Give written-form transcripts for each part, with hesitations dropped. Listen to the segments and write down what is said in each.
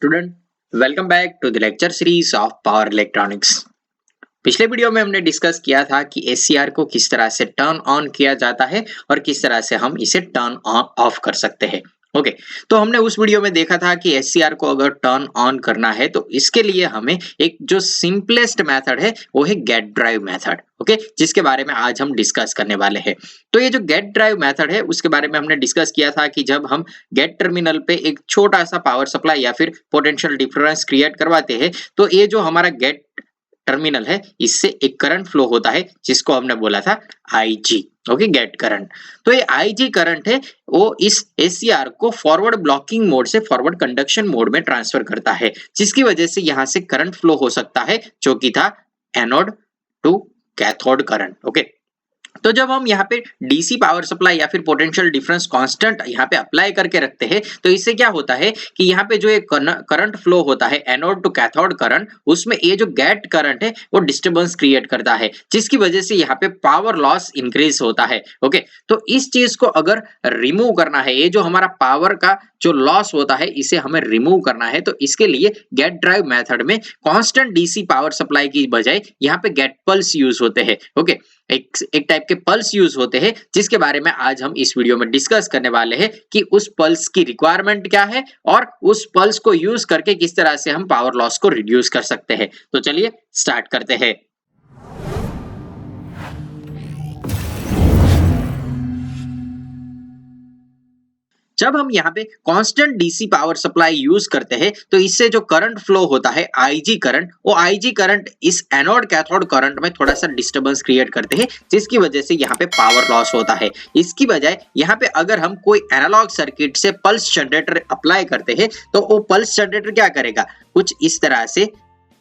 Student, welcome back to the lecture series of power electronics. पिछले video में हमने discuss किया था कि एससीआर को किस तरह से टर्न ऑन किया जाता है और किस तरह से हम इसे टर्न ऑफ कर सकते हैं। ओके, तो हमने उस वीडियो में देखा था कि एससीआर को अगर टर्न ऑन करना है तो इसके लिए हमें एक जो सिंपलेस्ट मेथड है वो है गेट ड्राइव मेथड। ओके, जिसके बारे में आज हम डिस्कस करने वाले हैं। तो ये जो गेट ड्राइव मेथड है उसके बारे में हमने डिस्कस किया था कि जब हम गेट टर्मिनल पे एक छोटा सा पावर सप्लाई या फिर पोटेंशियल डिफरेंस क्रिएट करवाते हैं तो ये जो हमारा गेट टर्मिनल है इससे एक करंट फ्लो होता है जिसको हमने बोला था आईजी। Okay, gate current. तो ये आईजी करंट है वो इस एससीआर को फॉरवर्ड ब्लॉकिंग मोड से फॉरवर्ड कंडक्शन मोड में ट्रांसफर करता है, जिसकी वजह से यहां से करंट फ्लो हो सकता है जो कि था anode to cathode current. Okay, तो जब हम यहाँ पे डीसी पावर सप्लाई या फिर पोटेंशियल डिफरेंस कांस्टेंट यहाँ पे अप्लाई करके रखते हैं तो इससे क्या होता है कि यहाँ पे जो एक करंट फ्लो होता है एनोड टू कैथोड करंट, उसमें ये जो गेट करंट है वो डिस्टरबेंस क्रिएट करता है, जिसकी वजह से यहाँ पे पावर लॉस इंक्रीज होता है। ओके, तो इस चीज को अगर रिमूव करना है, ये जो हमारा पावर का जो लॉस होता है इसे हमें रिमूव करना है, तो इसके लिए गेट ड्राइव मेथड में कांस्टेंट डीसी पावर सप्लाई की बजाय यहाँ पे गेट पल्स यूज होते हैं। ओके, एक टाइप के पल्स यूज होते हैं जिसके बारे में आज हम इस वीडियो में डिस्कस करने वाले हैं कि उस पल्स की रिक्वायरमेंट क्या है और उस पल्स को यूज करके किस तरह से हम पावर लॉस को रिड्यूस कर सकते हैं। तो चलिए स्टार्ट करते हैं। जब हम यहाँ पे constant DC power supply use करते हैं तो इससे जो करंट फ्लो होता है आईजी करंट, वो आईजी करंट इस एनोड कैथोड करंट में थोड़ा सा डिस्टरबेंस क्रिएट करते हैं, जिसकी वजह से यहाँ पे पावर लॉस होता है। इसकी बजाय यहाँ पे अगर हम कोई एनालॉग सर्किट से पल्स जनरेटर अप्लाई करते हैं तो वो पल्स जनरेटर क्या करेगा, कुछ इस तरह से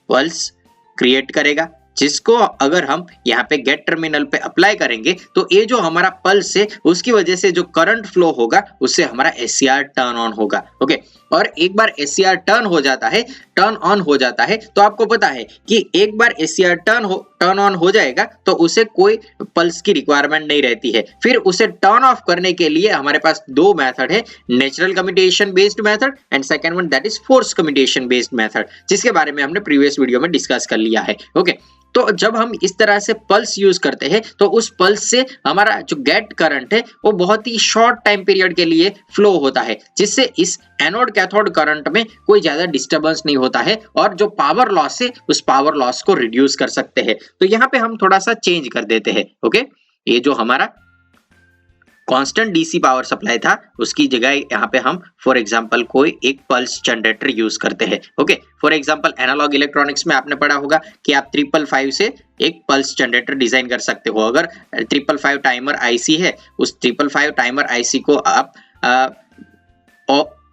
पल्स क्रिएट करेगा, जिसको अगर हम यहाँ पे गेट टर्मिनल पे अप्लाई करेंगे तो ये जो हमारा पल्स है उसकी वजह से जो करंट फ्लो होगा उससे हमारा एससीआर टर्न ऑन होगा। ओके, और एक बार एससीआर टर्न ऑन हो जाता है तो आपको पता है कि एक बार एससीआर टर्न ऑन हो जाएगा तो उसे कोई पल्स की रिक्वायरमेंट नहीं रहती है। फिर उसे टर्न ऑफ करने के लिए हमारे पास दो मेथड है, natural commutation based method and second one that is force commutation based method, जिसके बारे में हमने प्रीवियस वीडियो में डिस्कस कर लिया है। ओके, तो जब हम इस तरह से पल्स यूज करते हैं तो उस पल्स से हमारा जो गेट करंट है वो बहुत ही शॉर्ट टाइम पीरियड के लिए फ्लो होता है, जिससे इस एनोड कैथोड करंट में कोई ज्यादा डिस्टरबेंस नहीं होता है और जो पावर लॉस है उस पावर लॉस को रिड्यूस कर सकते हैं। तो यहाँ पे हम थोड़ा सा चेंज कर देते हैं। ओके, ये जो हमारा कांस्टेंट डीसी पावर सप्लाई था उसकी जगह यहाँ पे हम फॉर एग्जांपल कोई एक पल्स जनरेटर यूज करते हैं। Okay, for example analog electronics में आपने पढ़ा होगा कि आप 555 से एक पल्स जनरेटर डिजाइन कर सकते हो। अगर 555 टाइमर आईसी है, उस 555 टाइमर आईसी को आप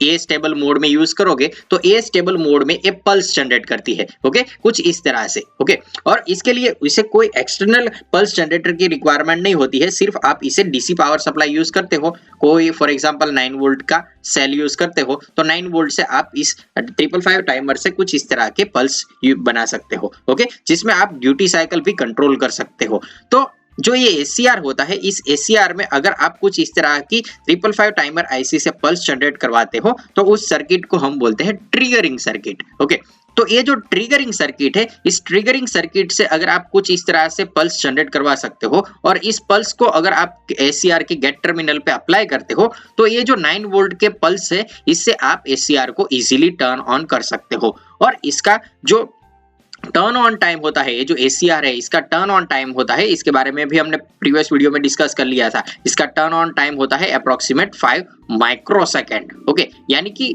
ए स्टेबल मोड में यूज करोगे तो ए स्टेबल मोड में ए पल्स जनरेट करती है। ओके, कुछ इस तरह से। ओके, और इसके लिए इसे कोई एक्सटर्नल पल्स जनरेटर की रिक्वायरमेंट नहीं होती है, सिर्फ आप इसे डीसी पावर सप्लाई यूज करते हो, कोई फॉर एग्जांपल 9 वोल्ट का सेल यूज करते हो तो 9 वोल्ट से आप इस 555 टाइमर से कुछ इस तरह के पल्स बना सकते हो। ओके, जिसमें आप ड्यूटी साइकिल भी कंट्रोल कर सकते हो। तो जो ये एससीआर होता है, इस एससीआर में अगर आप कुछ इस तरह की 555 टाइमर आईसी से पल्स जनरेट करवाते हो तो उस सर्किट को हम बोलते हैं ट्रिगरिंग सर्किट। ओके, तो ये जो ट्रिगरिंग सर्किट है, इस ट्रिगरिंग सर्किट से अगर आप कुछ इस तरह से पल्स जनरेट करवा सकते हो और इस पल्स को अगर आप एससीआर के गेट टर्मिनल पे अप्लाई करते हो तो ये जो 9 वोल्ट के पल्स है इससे आप एससीआर को इजीली टर्न ऑन कर सकते हो। और इसका जो टर्न ऑन टाइम होता है, ये जो एससीआर है इसका टर्न ऑन टाइम होता है, इसके बारे में भी हमने प्रीवियस वीडियो में डिस्कस कर लिया था। इसका टर्न ऑन टाइम होता है अप्रोक्सीमेट 5 माइक्रोसेकंड। ओके, यानी कि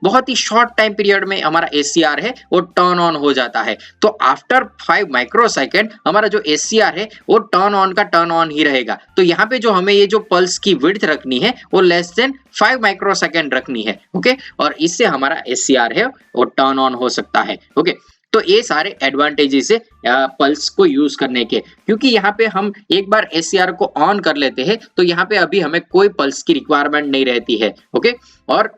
बहुत ही शॉर्ट टाइम पीरियड में हमारा एससीआर है वो टर्न ऑन हो जाता है। तो आफ्टर 5 माइक्रोसेकंड हमारा जो एससीआर है वो टर्न ऑन ही रहेगा। तो यहाँ पे जो हमें ये जो पल्स की विड्थ रखनी है वो लेस देन 5 माइक्रोसेकंड रखनी है। ओके, और इससे हमारा एससीआर है वो टर्न ऑन हो सकता है। ओके, तो ये सारे एडवांटेजेस है पल्स को यूज करने के, क्योंकि यहाँ पे हम एक बार एससीआर को ऑन कर लेते हैं तो यहाँ पे अभी हमें कोई पल्स की रिक्वायरमेंट नहीं रहती है। ओके, और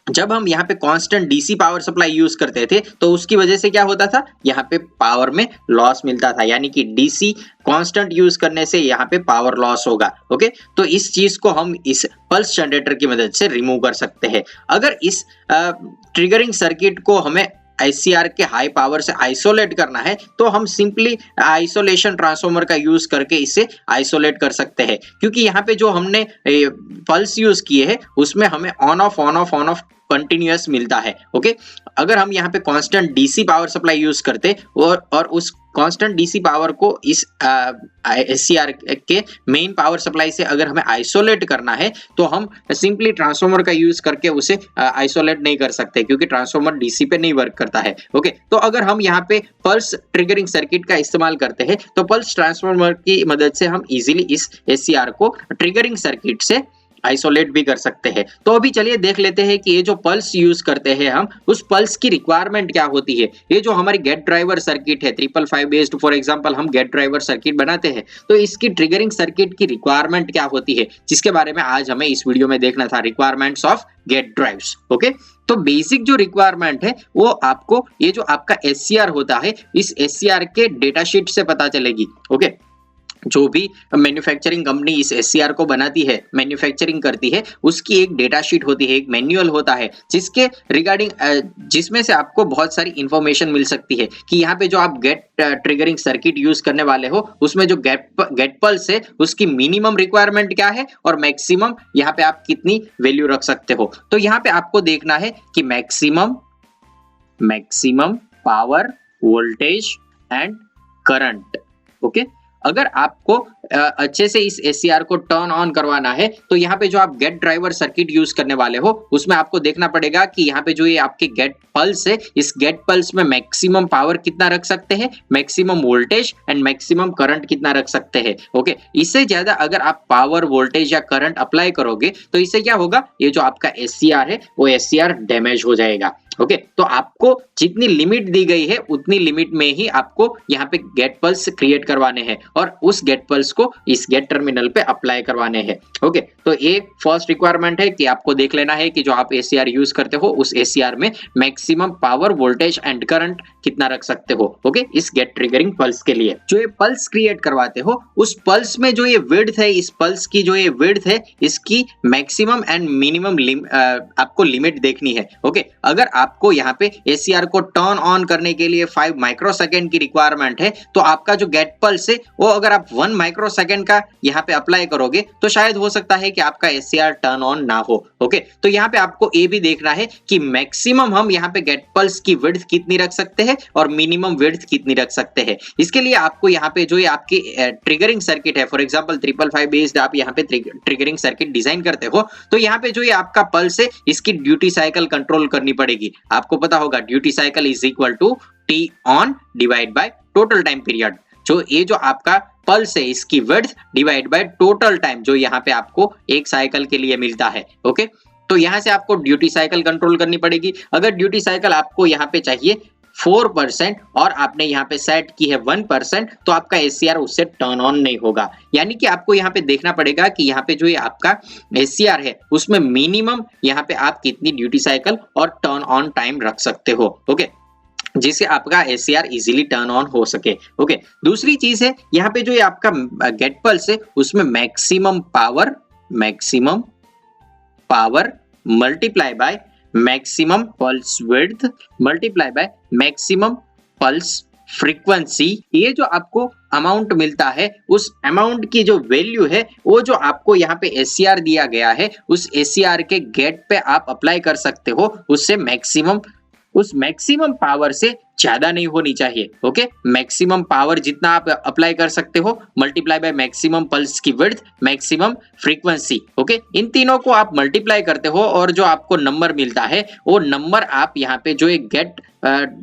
जब हम यहाँ पे constant DC power supply use करते थे तो उसकी वजह से क्या होता था, यहाँ पे पावर में लॉस मिलता था, यानी कि डीसी कांस्टेंट यूज करने से यहाँ पे पावर लॉस होगा। ओके, तो इस चीज को हम इस पल्स जनरेटर की मदद से रिमूव कर सकते हैं। अगर इस ट्रिगरिंग सर्किट को हमें एससीआर के हाई पावर से आइसोलेट करना है तो हम सिंपली आइसोलेशन ट्रांसफार्मर का यूज करके इसे आइसोलेट कर सकते हैं, क्योंकि यहाँ पे जो हमने पल्स यूज किए हैं उसमें हमें ऑन ऑफ कंटिन्यूअस मिलता है। ओके, अगर हम यहाँ पे constant DC power supply use करते और उस कांस्टेंट डीसी पावर को इस एससीआर के मेन पावर सप्लाई से अगर हमें आइसोलेट करना है तो हम सिंपली ट्रांसफार्मर का यूज करके उसे आइसोलेट नहीं कर सकते, क्योंकि ट्रांसफार्मर डीसी पे नहीं वर्क करता है। ओके, तो अगर हम यहाँ पे पल्स ट्रिगरिंग सर्किट का इस्तेमाल करते हैं तो पल्स ट्रांसफार्मर की मदद से हम इजीली इस एससीआर को ट्रिगरिंग सर्किट से आइसोलेट भी कर सकते हैं। तो अभी चलिए देख लेते हैं कि ये जो पल्स यूज करते हैं हम, उस पल्स की रिक्वायरमेंट क्या होती है। ये जो हमारी गेट ड्राइवर सर्किट है 555 बेस्ड, फॉर एग्जांपल हम गेट ड्राइवर सर्किट बनाते हैं तो इसकी ट्रिगरिंग सर्किट की रिक्वायरमेंट क्या होती है, जिसके बारे में आज हमें इस वीडियो में देखना था, requirements of gate drives. Okay, तो बेसिक जो रिक्वायरमेंट है वो आपको ये जो आपका एससीआर होता है इस एससीआर के डेटा शीट से पता चलेगी। ओके, जो भी मैन्युफैक्चरिंग कंपनी इस एससीआर को बनाती है, मैन्युफैक्चरिंग करती है, उसकी एक डेटा शीट होती है, एक मैनुअल होता है जिसके रिगार्डिंग जिसमें से आपको बहुत सारी इंफॉर्मेशन मिल सकती है कि यहाँ पे जो आप गेट ट्रिगरिंग सर्किट यूज करने वाले हो उसमें जो गेट पल्स है उसकी मिनिमम रिक्वायरमेंट क्या है और मैक्सिमम यहाँ पे आप कितनी वैल्यू रख सकते हो। तो यहाँ पे आपको देखना है कि maximum power, voltage and current. Okay, अगर आपको अच्छे से इस एससीआर को टर्न ऑन करवाना है तो यहाँ पे जो आप गेट ड्राइवर सर्किट यूज करने वाले हो उसमें आपको देखना पड़ेगा कि यहाँ पे जो ये आपके गेट पल्स है इस गेट पल्स में मैक्सिमम पावर कितना रख सकते हैं, maximum voltage and maximum current कितना रख सकते हैं। ओके, इससे ज्यादा अगर आप पावर, वोल्टेज या करंट अप्लाई करोगे तो इससे क्या होगा, ये जो आपका एससीआर है वो एससीआर डैमेज हो जाएगा। ओके, तो आपको जितनी लिमिट दी गई है उतनी लिमिट में ही आपको यहाँ पे गेट पल्स क्रिएट करवाने हैं और उस गेट पल्स को इस गेट टर्मिनल पे अप्लाई करवाने हैं। ओके, तो ये फर्स्ट रिक्वायरमेंट है कि आपको देख लेना है कि जो आप एससीआर यूज करते हो उस एससीआर में maximum power, voltage and current कितना रख सकते हो। ओके, इस गेट ट्रिगरिंग पल्स के लिए जो ये पल्स क्रिएट करवाते हो उस पल्स में जो ये विड्थ है, इस पल्स की जो ये विड्थ है इसकी मैक्सिमम एंड मिनिमम आपको लिमिट देखनी है। ओके, अगर आपको यहाँ पे एससीआर को टर्न ऑन करने के लिए 5 माइक्रोसेकंड की रिक्वायरमेंट है तो आपका जो गेट पल्स है वो अगर आप 1 माइक्रोसेकंड का यहाँ पे अप्लाई करोगे तो शायद हो सकता है कि आपका एससीआर टर्न ऑन ना हो। ओके, तो यहाँ पे आपको ये भी देखना है कि मैक्सिमम हम यहाँ पे गेट पल्स की विड्थ कितनी रख सकते हैं और मिनिमम विड्थ कितनी रख सकते हैं। इसके लिए आपको यहाँ पे जो ये आपकी ट्रिगरिंग सर्किट है, फॉर एग्जांपल 555 बेस्ड आप यहाँ पे ट्रिगरिंग सर्किट डिजाइन करते हो तो यहाँ पे जो ये आपका पल्स है इसकी ड्यूटी साइकिल कंट्रोल करनी पड़ेगी। आपको पता होगा duty cycle is equal to T on divide by total time period. जो ये जो आपका पल्स है इसकी width divide by total time जो यहाँ पे आपको एक साइकिल के लिए मिलता है। ओके, तो यहाँ से आपको ड्यूटी साइकिल कंट्रोल करनी पड़ेगी। अगर ड्यूटी साइकिल आपको यहाँ पे चाहिए 4% और आपने यहाँ पे सेट की है 1% तो आपका एससीआर उससे टर्न ऑन नहीं होगा। यानी कि आपको यहाँ पे देखना पड़ेगा कि यहाँ पे जो ये आपका एससीआर है उसमें मिनिमम यहाँ पे आप कितनी ड्यूटी साइकिल और टर्न ऑन टाइम रख सकते हो। ओके, जिससे आपका एससीआर इजीली टर्न ऑन हो सके। ओके, दूसरी चीज है यहाँ पे जो ये आपका गेट पल्स है उसमें maximum power multiply by maximum pulse width multiply by maximum pulse frequency, ये जो आपको अमाउंट मिलता है उस अमाउंट की जो वैल्यू है वो जो आपको यहाँ पे एससीआर दिया गया है उस एससीआर के गेट पे आप अप्लाई कर सकते हो। उससे उस मैक्सिमम पावर से ज्यादा नहीं होनी चाहिए। ओके, मैक्सिमम पावर जितना आप अप्लाई कर सकते हो मल्टीप्लाई बाय मैक्सिमम पल्स की विड्थ, मैक्सिमम फ्रीक्वेंसी। ओके, इन तीनों को आप मल्टीप्लाई करते हो और जो आपको नंबर मिलता है वो नंबर आप यहाँ पे जो एक गेट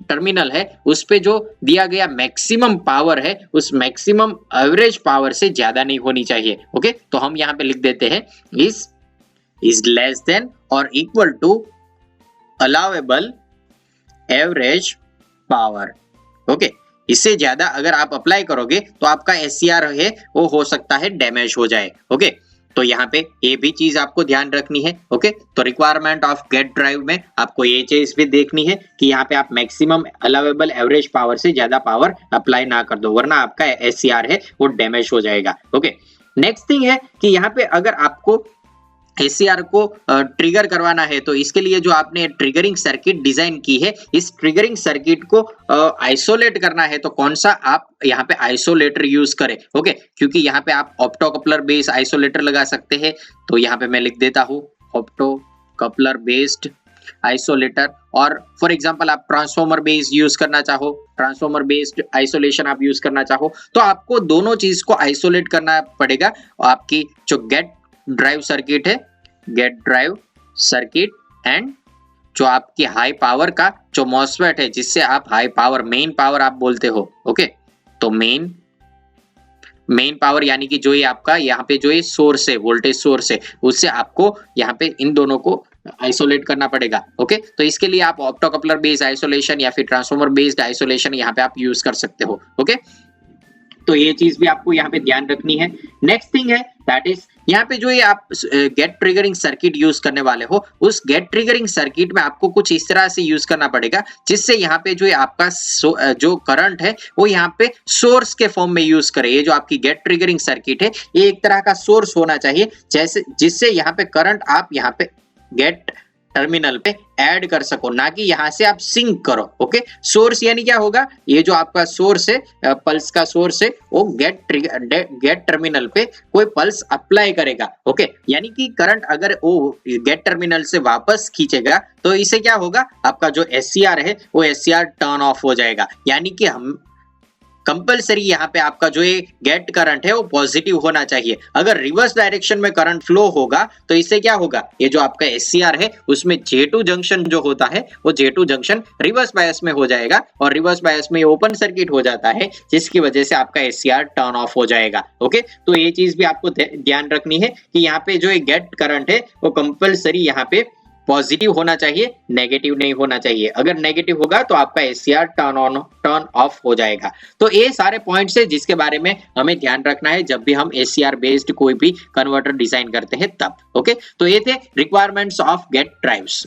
टर्मिनल है उस पे जो दिया गया मैक्सिमम पावर है उस मैक्सिमम एवरेज पावर से ज्यादा नहीं होनी चाहिए। ओके, तो हम यहाँ पे लिख देते हैं इज लेस देन और equal to allowable average power. Okay, इससे ज्यादा अगर आप अप्लाई करोगे तो आपका एससीआर है वो हो सकता है डैमेज हो जाए। ओके, तो यहाँ पे ये भी चीज आपको ध्यान रखनी है। ओके, तो रिक्वायरमेंट ऑफ गेट ड्राइव में आपको ये चीज भी देखनी है कि यहाँ पे आप मैक्सिमम अलाउेबल एवरेज पावर से ज्यादा पावर अप्लाई ना कर दो, वरना आपका एससीआर है वो डैमेज हो जाएगा। ओके, नेक्स्ट थिंग है कि यहाँ पे अगर आपको एससीआर को ट्रिगर करवाना है तो इसके लिए जो आपने ट्रिगरिंग सर्किट डिजाइन की है, इस ट्रिगरिंग सर्किट को आइसोलेट करना है तो कौन सा आप यहाँ पे आइसोलेटर यूज करें। ओके, क्योंकि यहाँ पे आप ऑप्टोकपलर बेस्ड आइसोलेटर लगा सकते हैं, तो यहाँ पे मैं लिख देता हूँ ऑप्टोकपलर बेस्ड आइसोलेटर। और फॉर एग्जांपल आप ट्रांसफॉर्मर बेस्ड यूज करना चाहो, ट्रांसफॉर्मर बेस्ड आइसोलेशन आप यूज करना चाहो, तो आपको दोनों चीज को आइसोलेट करना पड़ेगा। आपकी जो गेट ड्राइव सर्किट है, गेट ड्राइव सर्किट एंड जो आपकी हाई पावर का जो मॉसफेट है, जिससे आप हाई पावर मेन पावर आप बोलते हो। ओके, तो मेन पावर यानी कि जो ये आपका यहाँ पे जो ये सोर्स है, वोल्टेज सोर्स है, उससे आपको यहाँ पे इन दोनों को आइसोलेट करना पड़ेगा। ओके, तो इसके लिए आप ऑप्टोकपलर बेस्ड आइसोलेशन या फिर ट्रांसफॉर्मर बेस्ड आइसोलेशन यहाँ पे आप यूज कर सकते हो। ओके, तो ये चीज भी आपको यहाँ पे ध्यान रखनी है। नेक्स्ट थिंग है दैट इज यहाँ पे जो ये आप गेट ट्रिगरिंग सर्किट यूज करने वाले हो, उस गेट ट्रिगरिंग सर्किट में आपको कुछ इस तरह से यूज करना पड़ेगा जिससे यहाँ पे जो आपका जो करंट है वो यहाँ पे सोर्स के फॉर्म में यूज करे। ये जो आपकी गेट ट्रिगरिंग सर्किट है ये एक तरह का सोर्स होना चाहिए, जैसे जिससे यहाँ पे करंट आप यहाँ पे गेट टर्मिनल पे ऐड कर सको, ना कि यहां से आप सिंक करो। ओके, सोर्स यानी क्या होगा, ये जो आपका सोर्स है, पल्स का सोर्स है, वो गेट टर्मिनल पे कोई पल्स अप्लाई करेगा। ओके, यानी कि करंट अगर वो गेट टर्मिनल से वापस खींचेगा तो इससे क्या होगा, आपका जो एससीआर है वो एससीआर टर्न ऑफ हो जाएगा। यानी कि हम कंपलसरी यहाँ पे आपका जो ये गेट करंट है वो पॉजिटिव होना चाहिए। अगर रिवर्स डायरेक्शन में करंट फ्लो होगा तो इससे क्या होगा, ये जो आपका एससीआर है उसमें J2 जंक्शन जो होता है वो J2 जंक्शन रिवर्स बायस में हो जाएगा और रिवर्स बायस में ओपन सर्किट हो जाता है, जिसकी वजह से आपका एससीआर टर्न ऑफ हो जाएगा। ओके, तो ये चीज भी आपको ध्यान रखनी है कि यहाँ पे जो ये गेट करंट है वो कंपलसरी यहाँ पे पॉजिटिव होना चाहिए, नेगेटिव नहीं होना चाहिए। अगर नेगेटिव होगा तो आपका एससीआर टर्न ऑफ हो जाएगा। तो ये सारे पॉइंट्स है जिसके बारे में हमें ध्यान रखना है जब भी हम एससीआर बेस्ड कोई भी कन्वर्टर डिजाइन करते हैं तब। ओके, तो ये थे रिक्वायरमेंट्स ऑफ गेट ड्राइव्स।